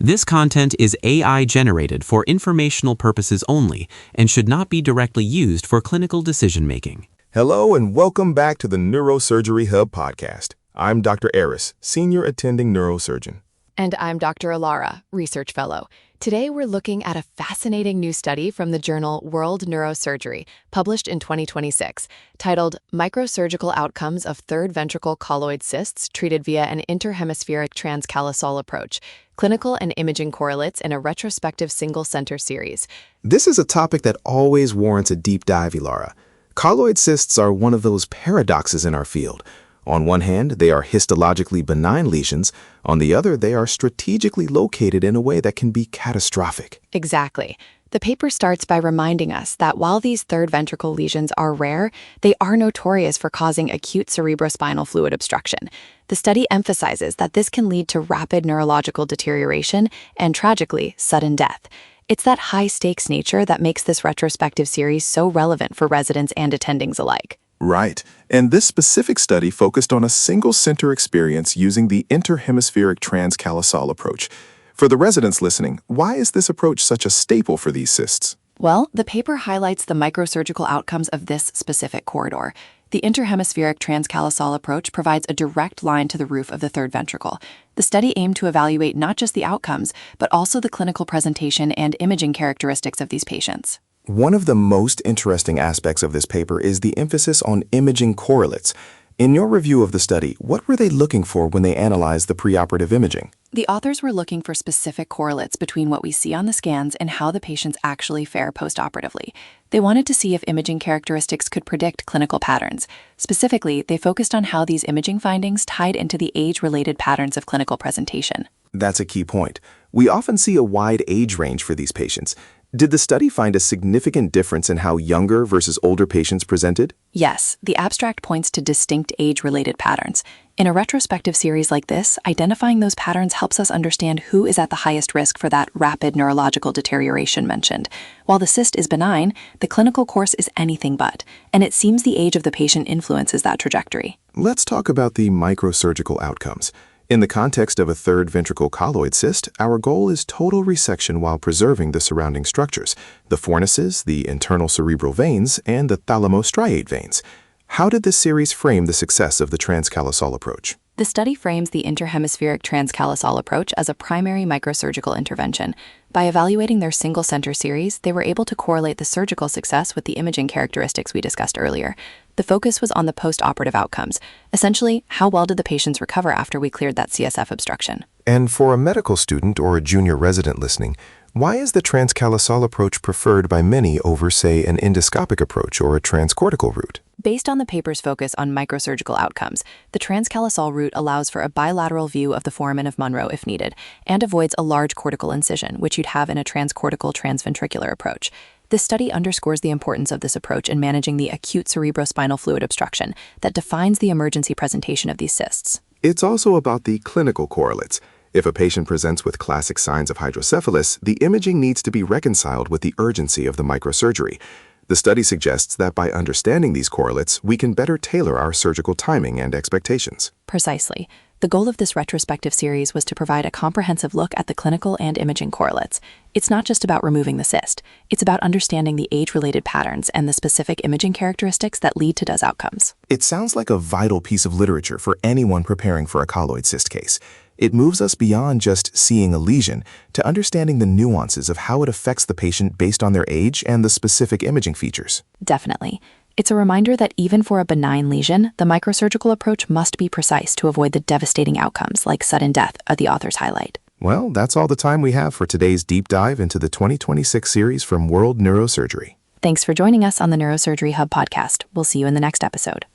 This content is AI generated for informational purposes only and should not be directly used for clinical decision-making. Hello and welcome back to the Neurosurgery Hub podcast. I'm Dr. Aris, Senior Attending Neurosurgeon. And I'm Dr. Alara, Research Fellow. Today we're looking at a fascinating new study from the journal World Neurosurgery, published in 2026, titled Microsurgical Outcomes of Third Ventricle Colloid Cysts Treated via an Interhemispheric Transcallosal Approach, Clinical and Imaging Correlates in a Retrospective Single-Center Series. This is a topic that always warrants a deep dive, Ilara. Colloid cysts are one of those paradoxes in our field. On one hand, they are histologically benign lesions. On the other, they are strategically located in a way that can be catastrophic. Exactly. The paper starts by reminding us that while these third ventricle lesions are rare, they are notorious for causing acute cerebrospinal fluid obstruction. The study emphasizes that this can lead to rapid neurological deterioration and, tragically, sudden death. It's that high-stakes nature that makes this retrospective series so relevant for residents and attendings alike. Right. And this specific study focused on a single-center experience using the interhemispheric transcallosal approach. For the residents listening, why is this approach such a staple for these cysts? Well, the paper highlights the microsurgical outcomes of this specific corridor. The interhemispheric transcallosal approach provides a direct line to the roof of the third ventricle. The study aimed to evaluate not just the outcomes, but also the clinical presentation and imaging characteristics of these patients. One of the most interesting aspects of this paper is the emphasis on imaging correlates. In your review of the study, what were they looking for when they analyzed the preoperative imaging? The authors were looking for specific correlates between what we see on the scans and how the patients actually fare postoperatively. They wanted to see if imaging characteristics could predict clinical patterns. Specifically, they focused on how these imaging findings tied into the age-related patterns of clinical presentation. That's a key point. We often see a wide age range for these patients. Did the study find a significant difference in how younger versus older patients presented? Yes, the abstract points to distinct age-related patterns. In a retrospective series like this, identifying those patterns helps us understand who is at the highest risk for that rapid neurological deterioration mentioned. While the cyst is benign, the clinical course is anything but, and it seems the age of the patient influences that trajectory. Let's talk about the microsurgical outcomes. In the context of a third ventricle colloid cyst, our goal is total resection while preserving the surrounding structures, the fornices, the internal cerebral veins, and the thalamostriate veins. How did this series frame the success of the transcallosal approach? The study frames the interhemispheric transcallosal approach as a primary microsurgical intervention. By evaluating their single-center series, they were able to correlate the surgical success with the imaging characteristics we discussed earlier. The focus was on the postoperative outcomes. Essentially, how well did the patients recover after we cleared that CSF obstruction? And for a medical student or a junior resident listening, why is the transcallosal approach preferred by many over, say, an endoscopic approach or a transcortical route? Based on the paper's focus on microsurgical outcomes, the transcallosal route allows for a bilateral view of the foramen of Monro if needed, and avoids a large cortical incision, which you'd have in a transcortical transventricular approach. This study underscores the importance of this approach in managing the acute cerebrospinal fluid obstruction that defines the emergency presentation of these cysts. It's also about the clinical correlates. If a patient presents with classic signs of hydrocephalus, the imaging needs to be reconciled with the urgency of the microsurgery. The study suggests that by understanding these correlates, we can better tailor our surgical timing and expectations. Precisely. The goal of this retrospective series was to provide a comprehensive look at the clinical and imaging correlates. It's not just about removing the cyst. It's about understanding the age-related patterns and the specific imaging characteristics that lead to those outcomes. It sounds like a vital piece of literature for anyone preparing for a colloid cyst case. It moves us beyond just seeing a lesion to understanding the nuances of how it affects the patient based on their age and the specific imaging features. Definitely. It's a reminder that even for a benign lesion, the microsurgical approach must be precise to avoid the devastating outcomes like sudden death, the authors highlight. Well, that's all the time we have for today's deep dive into the 2026 series from World Neurosurgery. Thanks for joining us on the Neurosurgery Hub podcast. We'll see you in the next episode.